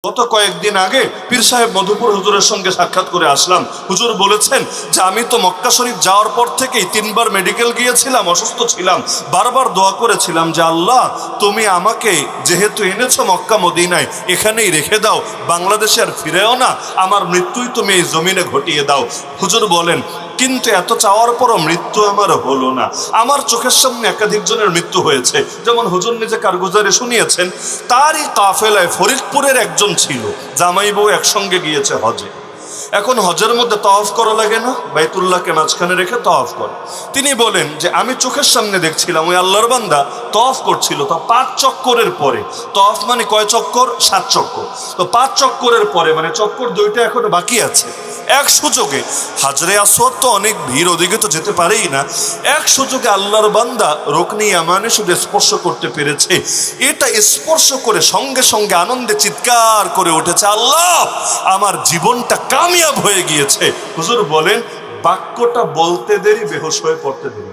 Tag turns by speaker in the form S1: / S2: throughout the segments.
S1: গত কয়েকদিন আগে পীর সাহেব মধুপুর হুজুরের সঙ্গে সাক্ষাৎ করে আসলাম। হুজুর বলেছেন যে আমি তো মক্কা শরীফ যাওয়ার পর থেকেই 3বার মেডিকেল গিয়েছিলাম, অসুস্থ ছিলাম, বারবার দোয়া করেছিলাম যে আল্লাহ তুমি আমাকে যেহেতু এনেছো মক্কা মদিনায় এখানেই রেখে দাও, বাংলাদেশে আর ফিরেও না, আমার মৃত্যুই তুমি এই জমিনে ঘটিয়ে দাও। হুজুর বলেন কিন্তু এত চাওয়ার পরও মৃত্যু আমার হলো না। আমার চোখের সামনে একাধিক জনের মৃত্যু হয়েছে, যেমন হুজুর নিজে কারগুজারে শুনিয়েছেন তারই কাফেলায় ফরিদপুরের একজন ছিল, জামাই বউ একসঙ্গে গিয়েছে হজে। এখন হজের মধ্যে তওয়াফ করা লাগে না, বাইতুল্লাহকে মাঝখানে রেখে তওয়াফ করে। তিনি বলেন যে আমি চোখের সামনে দেখছিলাম ওই আল্লাহর বান্দা তওয়াফ করছিল, তো 5 চক্করের পরে, তওয়াফ মানে কয় চক্কর? 7 চক্কর। তো 5 চক্করের পরে মানে চক্কর 2টা এখনো বাকি আছে। এক সুযোগে হাজরে আসওয়াদ তো অনেক ভিড়, ওদিকে তো যেতে পারেই না, এক সুযোগে আল্লাহর বান্দা রুকনে ইয়ামানে শুধু স্পর্শ করতে পেরেছে। এটা স্পর্শ করে সঙ্গে সঙ্গে আনন্দে চিৎকার করে উঠেছে, আল্লাহ আমার জীবনটা কামিয়াব হয়ে গিয়েছে। হুজুর বলেন বাক্যটা বলতে দেরি, বেহুশ হয়ে পড়তে দেরি।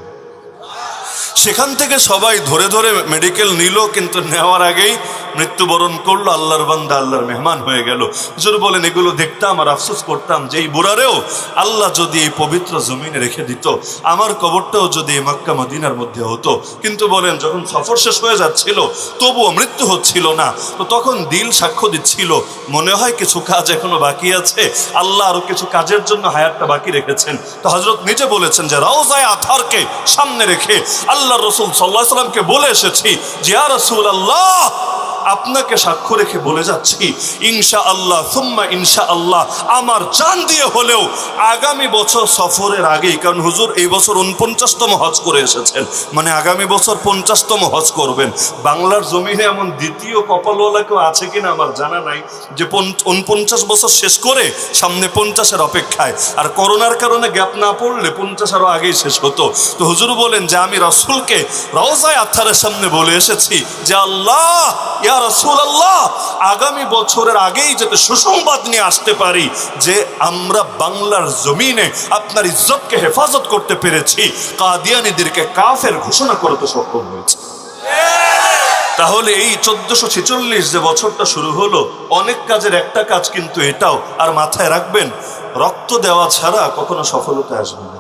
S1: সেখান থেকে সবাই ধরে ধরে মেডিকেল নিল, কিন্তু নেওয়ার আগেই মৃত্যুবরণ করলো। আল্লাহর বান্দা আল্লাহর মেহমান হয়ে গেল। হুজুর বলেন এগুলো দেখতাম আর আফসোস করতাম যে এই বুড়ারেও আল্লাহ যদি এই পবিত্র জমিনে রেখে দিত, আমার কবরটাও যদি মক্কা মদিনার মধ্যে হতো। কিন্তু বলেন যখন সফর শেষ হয়ে যাচ্ছিল তবুও মৃত্যু হচ্ছিল না, তো তখন দিল সাক্ষ্য দিচ্ছিল মনে হয় কিছু কাজ এখনো বাকি আছে, আল্লাহ আরো কিছু কাজের জন্য হায়াতটা বাকি রেখেছেন। তো হযরত নিজে বলেছেন যে রওজায়ে আতহারকে সামনে রেখে আল্লাহ রাসূল সাল্লাল্লাহু আলাইহি সাল্লামকে বলে এসেছি যে ইয়া রাসূলুল্লাহ আপনাকে সাক্ষ্য রেখে বলে যাচ্ছি ইনশাআল্লাহ সুম্মা ইনশাআল্লাহ আমার জান দিয়ে হলেও আগামী বছর সফরের আগেই, কারণ হুজুর এই বছর 49তম হজ করে এসেছেন, মানে আগামী বছর 50তম হজ করবেন। বাংলার জমিনে এমন দ্বিতীয় কপালওয়ালা কেউ আছে কিনা আমার জানা নাই যে 49 বছর শেষ করে সামনে 50-এর অপেক্ষায়, আর করোনার কারণে গ্যাপ না পড়লে 50 আরও আগেই শেষ হতো। তো হুজুর বলেন যে আমি রাসূলকে রওজায়ে আতহারের সামনে বলে এসেছি যে আল্লাহ ইয়া রাসূলুল্লাহ আগামী বছরের আগেই যাতে সুসংবাদ নিয়ে আসতে পারি যে আমরা বাংলার জমিনে আপনার ইজ্জতকে হেফাজত করতে পেরেছি, কাদিয়ানীদেরকে কাফের ঘোষণা করতে সক্ষম হয়েছে। তাহলে এই 1446 যে বছরটা শুরু হলো, অনেক কাজের একটা কাজ কিন্তু এটাও, আর মাথায় রাখবেন রক্ত দেওয়া ছাড়া কখনো সফলতা আসবে না।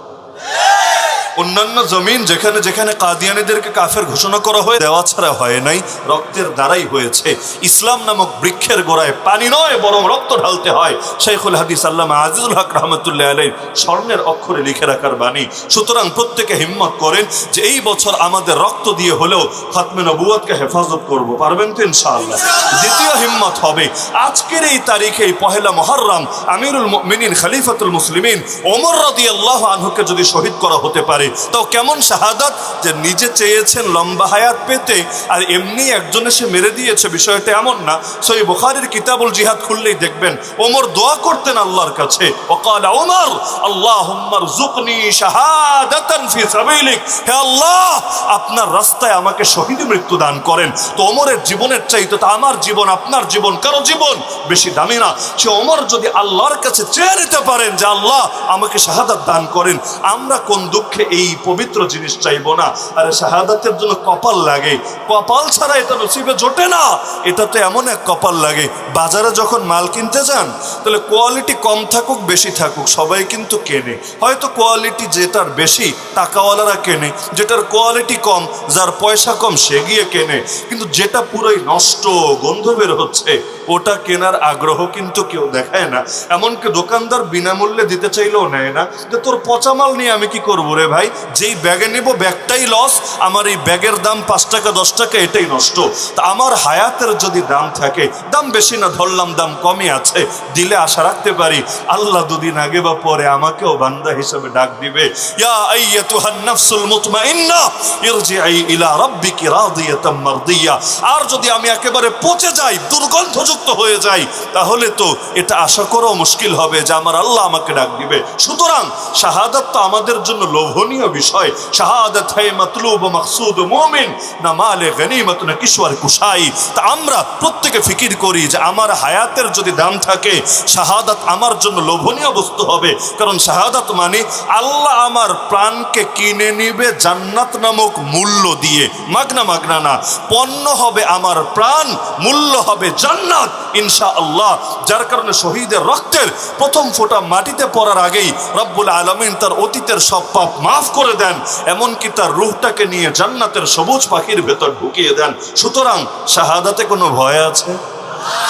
S1: অন্যান্য জমিন যেখানে যেখানে কাদিয়ানীদেরকে কাফের ঘোষণা করা হয় দেওয়া ছাড়া হয় নাই, রক্তের দ্বারাই হয়েছে। ইসলাম নামক বৃক্ষের গোড়ায় পানি নয় বরং রক্ত ঢালতে হয়, শাইখুল হাদিস আল্লামা আজিজুল হক রাহমাতুল্লাহ আলাইহি স্বর্ণের অক্ষরে লিখে রাখার বাণী। সুতরাং প্রত্যেকে হিম্মত করেন যে এই বছর আমাদের রক্ত দিয়ে হলেও খাতমে নবুয়তকে হেফাজত করব, পারবেন তো ইনশাআল্লাহ। দ্বিতীয় হিম্মত হবে আজকের এই তারিখে 1 মুহররম আমিরুল মুমিনিন খলিফাতুল মুসলিমিন ওমর রাদিয়াল্লাহু আনহুকে যদি শহীদ করা হতে পারে, তো কেমন শাহাদাত যে নিজে চেয়েছেন লম্বা হায়াত পেতে আর এমনি একজন এসে মেরে দিয়েছে, বিষয়টা এমন না। সহিহ বুখারীর কিতাবুল জিহাদ খুললেই দেখবেন ওমর দোয়া করতেন আল্লাহর কাছে, ওয়াকালা ওমর আল্লাহুম্মা রযুকনি শাহাদাতান ফি সাবিলিক, হে আল্লাহ আপনার রাস্তায় আমাকে শহীদ মৃত্যু দান করেন। তো ওমরের জীবনের চাইতে তো আমার জীবন, আপনার জীবন, কারো জীবন বেশি দামি না। সে ওমর যদি আল্লাহর কাছে চেয়ে নিতে পারেন যে আল্লাহ আমাকে শাহাদাত দান করেন, আমরা কোন দুঃখে এই পবিত্র জিনিস চাইবো না? আরে শাহাদাতের জন্য কপাল লাগে, কপাল ছাড়া এটা নসিবে জোটে না। এটা তো এমন এক কপাল লাগে, বাজারে যখন মাল কিনতে যান তাহলে কোয়ালিটি কম থাকুক বেশি থাকুক সবাই কিন্তু কেনে। হয়তো কোয়ালিটি যেটার বেশি টাকাওয়ালারা কেনে, যেটার কোয়ালিটি কম যার পয়সা কম সে গিয়ে কেনে, কিন্তু যেটা পুরোই নষ্ট গন্ধ বের হচ্ছে ওটা কেনার আগ্রহ কিন্তু কেউ দেখায় না। এমনকি দোকানদার বিনামূল্যে দিতে চাইলেও নেয় না, যে তোর পচা মাল নিয়ে আমি কি করবো রে ভাই, যেই ব্যাগে নেব ব্যাগটাই লস, আমার এই ব্যাগের দাম 5 টাকা 10 টাকা এটাই নষ্ট। তা আমার হায়াতের যদি দাম থাকে, দাম বেশি না ধরলাম দাম কমই আছে, দিলে আশা রাখতে পারি আল্লাহ দুদিন আগে বা পরে আমাকেও বান্দা হিসেবে ডাক দিবে, ইয়া আইয়াতুহান নাফসুল মুতমাইন্না ইরজিই ইলা রাব্বিকি রাদিয়াতাম মারদিয়া। আর যদি আমি একেবারে পচে যাই, দুর্গন্ধযুক্ত হয়ে যাই, তাহলে তো এটা আশা করাও মুশকিল হবে যে আমার আল্লাহ আমাকে ডাক দিবে। সুতরাং শাহাদাত তো আমাদের জন্য লোভনীয় বিষয়। শাহাদাত হে মাতলুব ও মাকসুদ মুমিন, না মালে গনিমত না কিশওয়ার কুশাই। তা আমরা প্রত্যেকে ফিকির করি যে আমার হায়াতের যদি দাম থাকে, শাহাদাত আমার জন্য লোভনীয় বস্তু হবে। কারণ শাহাদাত মানে আল্লাহ আমার প্রাণকে কিনে নিবে জান্নাত নামক মূল্য দিয়ে, মাগনা মাগনা না, পণ্য হবে আমার প্রাণ, মূল্য হবে জান্নাত। জান্নাত ইনশাআল্লাহ। যার কারণে শহীদের রক্তের প্রথম ফোঁটা মাটিতে পড়ার আগেই রব্বুল আলামিন তার অতীতের সব পাপ মাফ করে দেন, এমনকি তার রূহটাকে নিয়ে জান্নাতের সবুজ পাখির ভেতর ঢুকিয়ে দেন। সুতরাং শাহাদাতে কোনো ভয় আছে?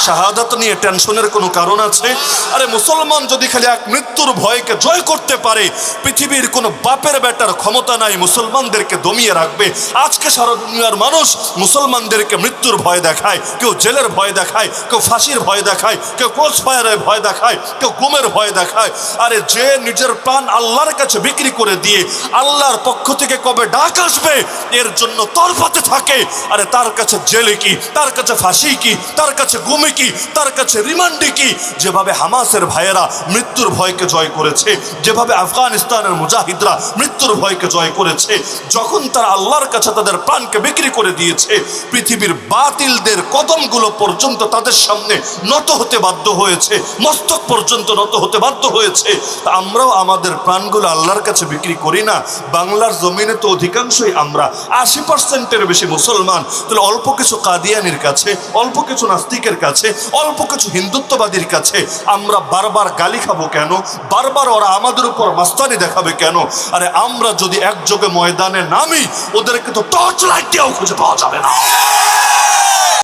S1: শাহাদাত নিয়ে টেনশনের কোনো কারণ আছে? আরে মুসলমান যদি খালি এক মৃত্যুর ভয়কে জয় করতে পারে, পৃথিবীর কোনো বাপের বেটার ক্ষমতা নাই মুসলমানদেরকে দমিয়ে রাখবে। আজকে সারা দুনিয়ার মানুষ মুসলমানদেরকে মৃত্যুর ভয় দেখায়, কেউ জেলের ভয় দেখায়, কেউ ফাঁসির ভয় দেখায়, কেউ ক্রস ফায়ারের ভয় দেখায়, কেউ গুমের ভয় দেখায়। আরে যে নিজের প্রাণ আল্লাহর কাছে বিক্রি করে দিয়ে আল্লাহর পক্ষ থেকে কবে ডাক আসবে এর জন্য তরফাতে থাকে, আরে তার কাছে জেলে কি, তার কাছে ফাঁসি কি, তার কাছে গুমে কি, তার কাছে রিমান্ডে কি? যেভাবে হামাসের ভাইয়েরা মৃত্যুর ভয়কে জয় করেছে, যেভাবে আফগানিস্তানের মুজাহিদরা মৃত্যুর ভয়কে জয় করেছে, যখন তারা আল্লাহর কাছে তাদের প্রাণকে বিক্রি করে দিয়েছে, পৃথিবীর বাতিলদের কদমগুলো পর্যন্ত তাদের সামনে নত হতে বাধ্য হয়েছে, মস্তক পর্যন্ত নত হতে বাধ্য হয়েছে। তা আমরাও আমাদের প্রাণগুলো আল্লাহর কাছে বিক্রি করি না? বাংলার জমিনে তো অধিকাংশই আমরা 80%-এর বেশি মুসলমান, তাহলে অল্প কিছু কাদিয়ানির কাছে, অল্প কিছু নাস্তিকের কাছে, অল্প কিছু হিন্দুত্ববাদীর কাছে আমরা বারবার গালি খাবো কেন? বারবার ওরা আমাদের উপর মাস্তানি দেখাবে কেন? আরে আমরা যদি একযোগে ময়দানে নামি, ওদেরকে তো টর্চ লাইট দিয়েও খুঁজে পাওয়া যাবে না।